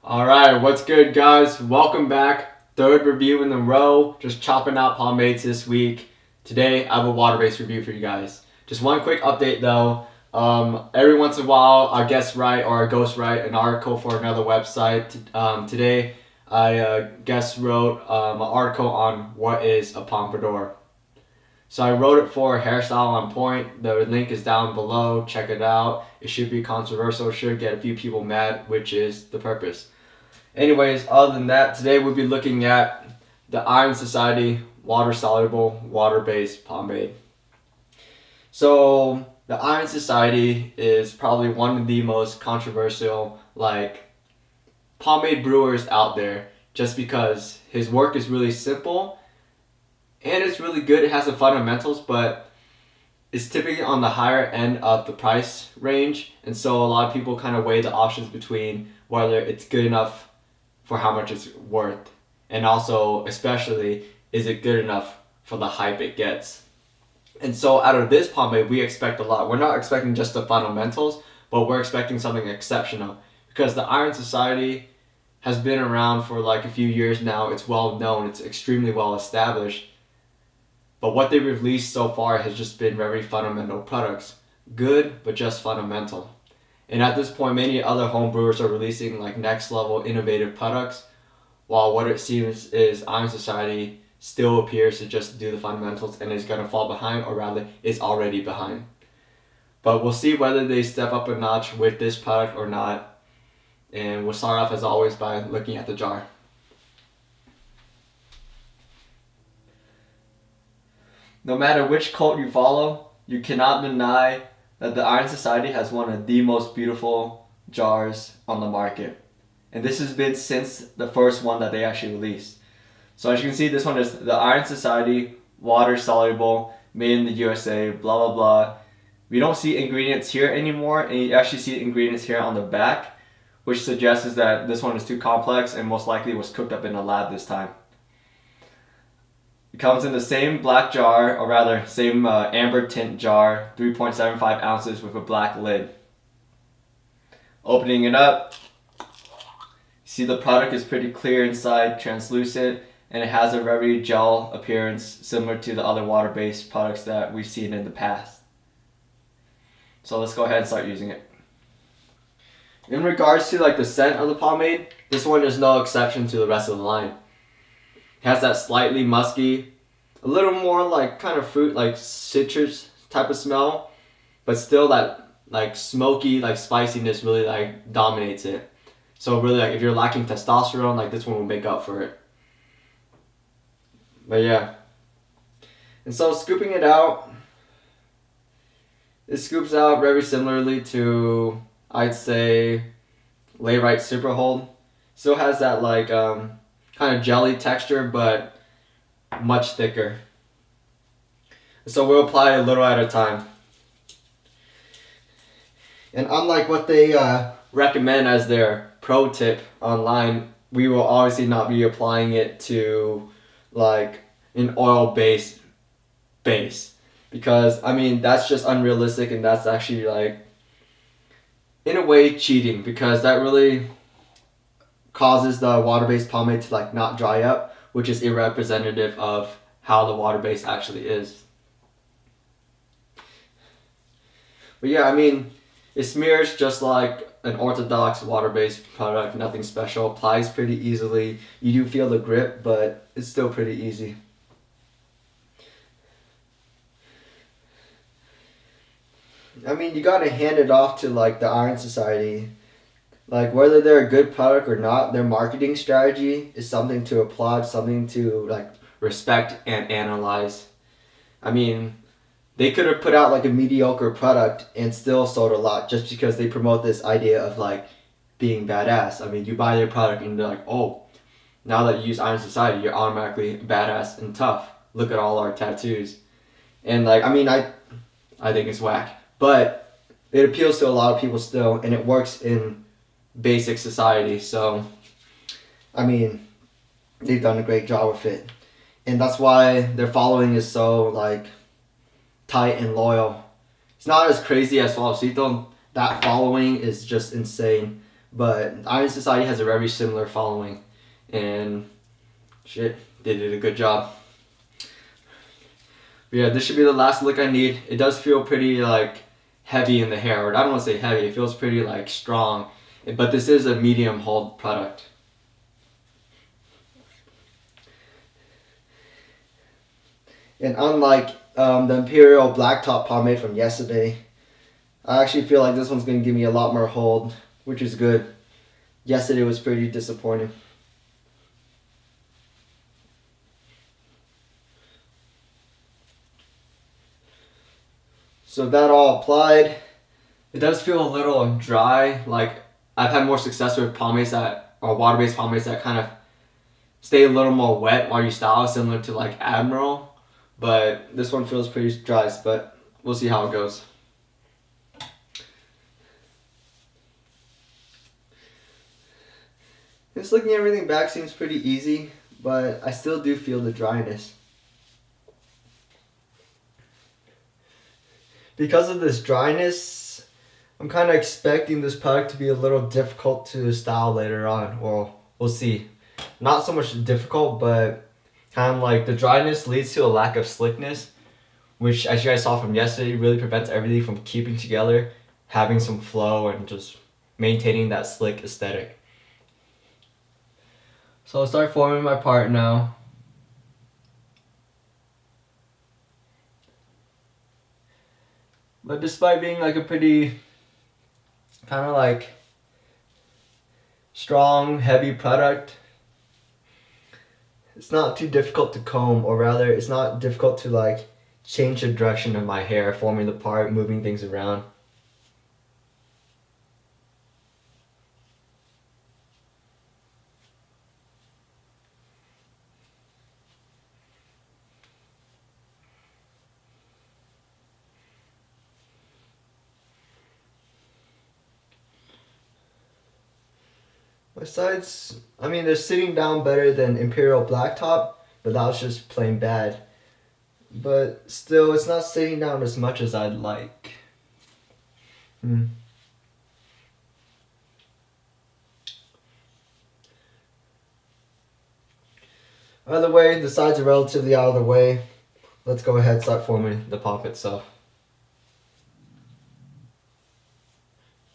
Alright, what's good, guys? Welcome back. Third review in a row. Just chopping out pomades this week. Today, I have a water-based review for you guys. Just one quick update though. Every once in a while, our guests write or our ghosts write an article for another website. Today, I guest wrote an article on what is a pompadour. So I wrote it for Hairstyle on Point. The link is down below. Check it out. It should be controversial. It should get a few people mad, which is the purpose. Anyways, other than that, today we'll be looking at the Iron Society water-soluble, water-based pomade. So the Iron Society is probably one of the most controversial pomade brewers out there, just because his work is really simple and it's really good. It has the fundamentals, but it's typically on the higher end of the price range, and so a lot of people kind of weigh the options between whether it's good enough for how much it's worth, and also especially is it good enough for the hype it gets. And so out of this pomade we expect a lot. We're not expecting just the fundamentals, but we're expecting something exceptional, because the Iron Society has been around for like a few years now. It's well known, it's extremely well established, but what they've released so far has just been very fundamental products. Good, but just fundamental. And at this point, many other home brewers are releasing like next level innovative products, while what it seems is Iron Society still appears to just do the fundamentals and is going to fall behind, or rather is already behind. But we'll see whether they step up a notch with this product or not. And we'll start off as always by looking at the jar. No matter which cult you follow, you cannot deny that the Iron Society has one of the most beautiful jars on the market. And this has been since the first one that they actually released. So as you can see, this one is the Iron Society water soluble, made in the USA, blah blah blah. We don't see ingredients here anymore, and you actually see ingredients here on the back, which suggests that this one is too complex and most likely was cooked up in a lab this time. It comes in the same black jar, or rather same amber tint jar, 3.75 ounces with a black lid. Opening it up, you see the product is pretty clear inside, translucent, and it has a very gel appearance similar to the other water-based products that we've seen in the past. So let's go ahead and start using it. In regards to the scent of the pomade, this one is no exception to the rest of the line. It has that slightly musky, a little more kind of fruit, citrus type of smell, but still that smoky, spiciness really dominates it. So really if you're lacking testosterone, this one will make up for it. But yeah. And so scooping it out, it scoops out very similarly to, I'd say, Layrite Super Hold. Still has that kind of jelly texture, but much thicker. So we'll apply a little at a time. And unlike what they recommend as their pro tip online, we will obviously not be applying it to an oil-based base, because I mean that's just unrealistic, and that's actually in a way cheating, because that really causes the water-based pomade to not dry up, which is irrepresentative of how the water base actually is. But yeah, I mean, it smears just like an orthodox water-based product, nothing special. Applies pretty easily. You do feel the grip, but it's still pretty easy. I mean, you gotta hand it off to the Iron Society. Whether they're a good product or not, their marketing strategy is something to applaud, something to respect and analyze. I mean, they could have put out a mediocre product and still sold a lot, just because they promote this idea of being badass. I mean, you buy their product and they're like, oh, now that you use Iron Society, you're automatically badass and tough. Look at all our tattoos. And I mean, I think it's whack, but it appeals to a lot of people still, and it works in basic society. So I mean, they've done a great job with it, and that's why their following is so tight and loyal. It's not as crazy as Suavecito. That following is just insane, But Iron Society has a very similar following, and shit, they did a good job. But yeah, this should be the last look I need. It does feel pretty like heavy in the hair, or I don't want to say heavy. It feels pretty like strong, but this is a medium hold product. And unlike the Imperial Blacktop pomade from yesterday, I actually feel like this one's going to give me a lot more hold, which is good. Yesterday was pretty disappointing. So that all applied. It does feel a little dry. Like I've had more success with pomades that or water-based pomades that kind of stay a little more wet while you style, similar to like Admiral. But this one feels pretty dry, but we'll see how it goes. Just looking everything back seems pretty easy, but I still do feel the dryness. Because of this dryness, I'm kind of expecting this product to be a little difficult to style later on. Well, we'll see. Not so much difficult, but kind of like the dryness leads to a lack of slickness, which, as you guys saw from yesterday, really prevents everything from keeping together, having some flow, and just maintaining that slick aesthetic. So I'll start forming my part now. But despite being like a pretty kind of like strong, heavy product, it's not too difficult to comb, or rather it's not difficult to like change the direction of my hair, forming the part, moving things around. My sides, I mean, they're sitting down better than Imperial Blacktop, but that was just plain bad. But still, it's not sitting down as much as I'd like. Either way, the sides are relatively out of the way. Let's go ahead and start forming the pomp itself.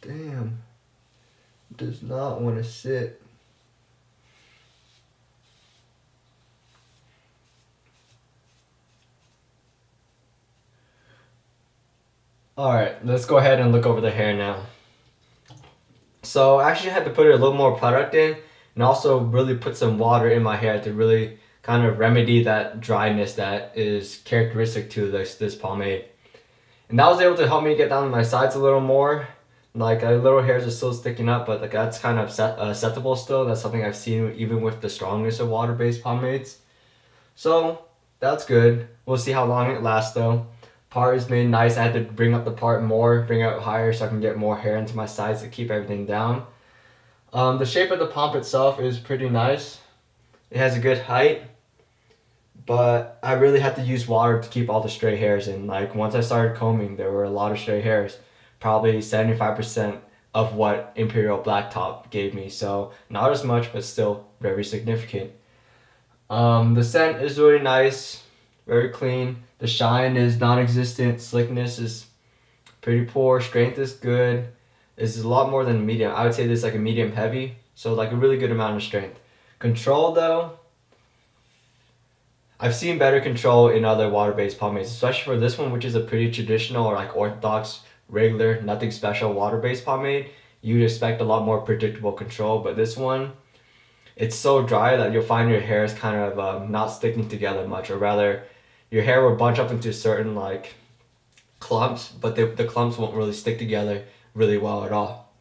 Damn. Does not want to sit. Alright, let's go ahead and look over the hair now. So I actually had to put a little more product in, and also really put some water in my hair to really kind of remedy that dryness that is characteristic to this pomade. And that was able to help me get down my sides a little more. Like little hairs are still sticking up, but like that's kind of acceptable still. That's something I've seen even with the strongest of water-based pomades. So that's good. We'll see how long it lasts though. Part is made nice. I had to bring up the part more, bring it up higher so I can get more hair into my sides to keep everything down. The shape of the pomp itself is pretty nice. It has a good height, but I really had to use water to keep all the stray hairs in. Like once I started combing, there were a lot of stray hairs. Probably 75% of what Imperial Blacktop gave me. So not as much, but still very significant. The scent is really nice, very clean. The shine is non-existent. Slickness is pretty poor. Strength is good. This is a lot more than medium. I would say this is like a medium heavy. So like a really good amount of strength. Control though, I've seen better control in other water-based pomades, especially for this one, which is a pretty traditional or like orthodox, regular, nothing special water-based pomade. You'd expect a lot more predictable control, but this one, it's so dry that you'll find your hair is kind of not sticking together much, or rather, your hair will bunch up into certain like clumps, but the clumps won't really stick together really well at all.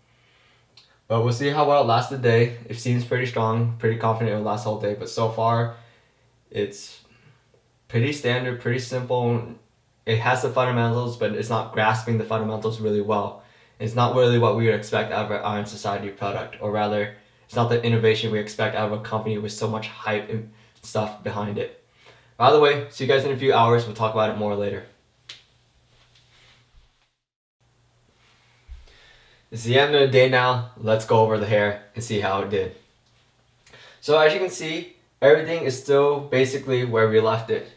But we'll see how well it lasts the day. It seems pretty strong, pretty confident it will last the whole day, but so far, it's pretty standard, pretty simple. It has the fundamentals, but it's not grasping the fundamentals really well. It's not really what we would expect out of an Iron Society product, or rather, it's not the innovation we expect out of a company with so much hype and stuff behind it. By the way, see you guys in a few hours. We'll talk about it more later. It's the end of the day now. Let's go over the hair and see how it did. So as you can see, everything is still basically where we left it.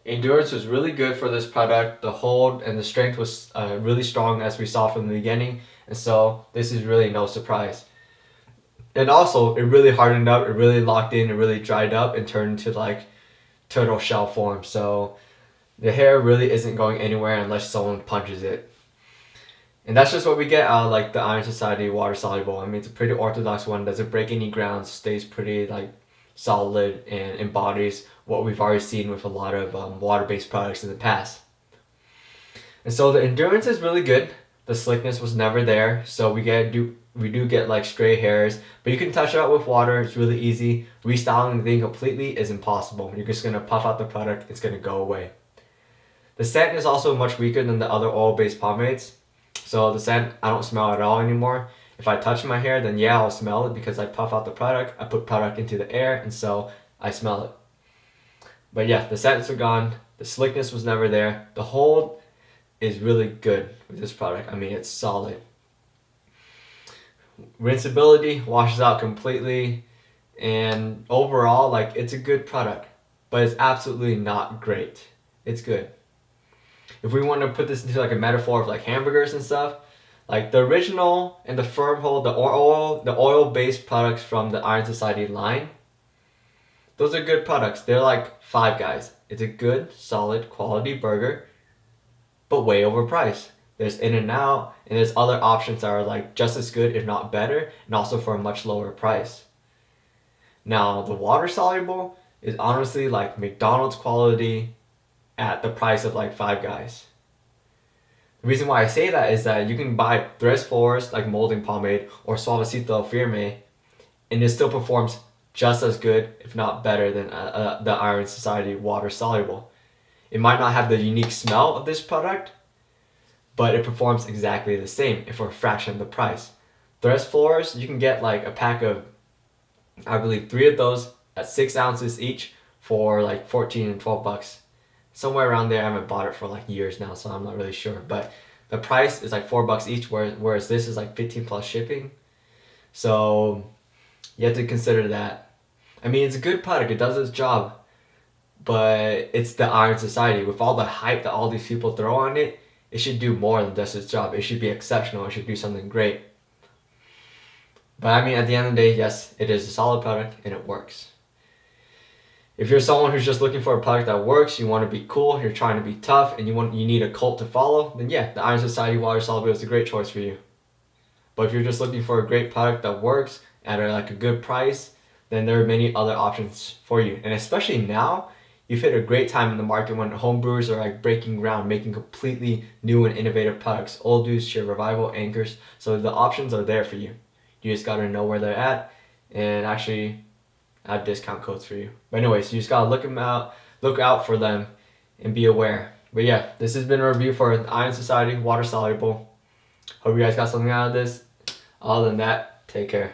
Endurance was really good for this product. The hold and the strength was really strong as we saw from the beginning. And so this is really no surprise. And also, it really hardened up, it really locked in, it really dried up and turned into like turtle shell form. So the hair really isn't going anywhere unless someone punches it. And that's just what we get out of like the Iron Society water soluble. I mean, it's a pretty orthodox one, doesn't break any ground, stays pretty like solid and embodies what we've already seen with a lot of water-based products in the past. And so the endurance is really good. The slickness was never there, so we do get like stray hairs, but you can touch it out with water. It's really easy. Restyling the thing completely is impossible. You're just gonna puff out the product. It's gonna go away. The scent is also much weaker than the other oil-based pomades. So the scent, I don't smell at all anymore. If I touch my hair, then yeah, I'll smell it because I puff out the product. I put product into the air, and so I smell it. But yeah, the scents are gone. The slickness was never there. The hold is really good with this product. I mean, it's solid. Rinsability washes out completely, and overall, like, it's a good product, but it's absolutely not great. It's good. If we want to put this into like a metaphor of like hamburgers and stuff, like the original and the firm hold, the oil-based products from the Iron Society line, those are good products. They're like Five Guys. It's a good, solid, quality burger, but way overpriced. There's In-N-Out, and there's other options that are like just as good, if not better, and also for a much lower price. Now, the water soluble is honestly like McDonald's quality at the price of like Five Guys. The reason why I say that is that you can buy Tres Flores like molding pomade or Suavecito Firme, and it still performs just as good, if not better, than the Iron Society water soluble. It might not have the unique smell of this product, but it performs exactly the same for a fraction of the price. Tres Flores, you can get like a pack of, I believe, 3 of those at 6 ounces each for like 14 and 12 bucks. Somewhere around there. I haven't bought it for like years now, so I'm not really sure. But the price is like 4 bucks each, whereas this is like 15 plus shipping. So you have to consider that. I mean, it's a good product. It does its job. But it's the Iron Society. With all the hype that all these people throw on it, it should do more than just its job. It should be exceptional. It should do something great. But I mean, at the end of the day, yes, it is a solid product and it works. If you're someone who's just looking for a product that works, you want to be cool, you're trying to be tough, and you need a cult to follow, then yeah, the Iron Society water soluble is a great choice for you. But if you're just looking for a great product that works at like a good price, then there are many other options for you. And especially now, you've hit a great time in the market when homebrewers are like breaking ground, making completely new and innovative products. Old Dudes, Sheer Revival, Anchors. So the options are there for you. You just gotta know where they're at, and actually I have discount codes for you. But anyways, you just gotta look out for them, and be aware. But yeah, this has been a review for the Iron Society water soluble. Hope you guys got something out of this. Other than that, take care.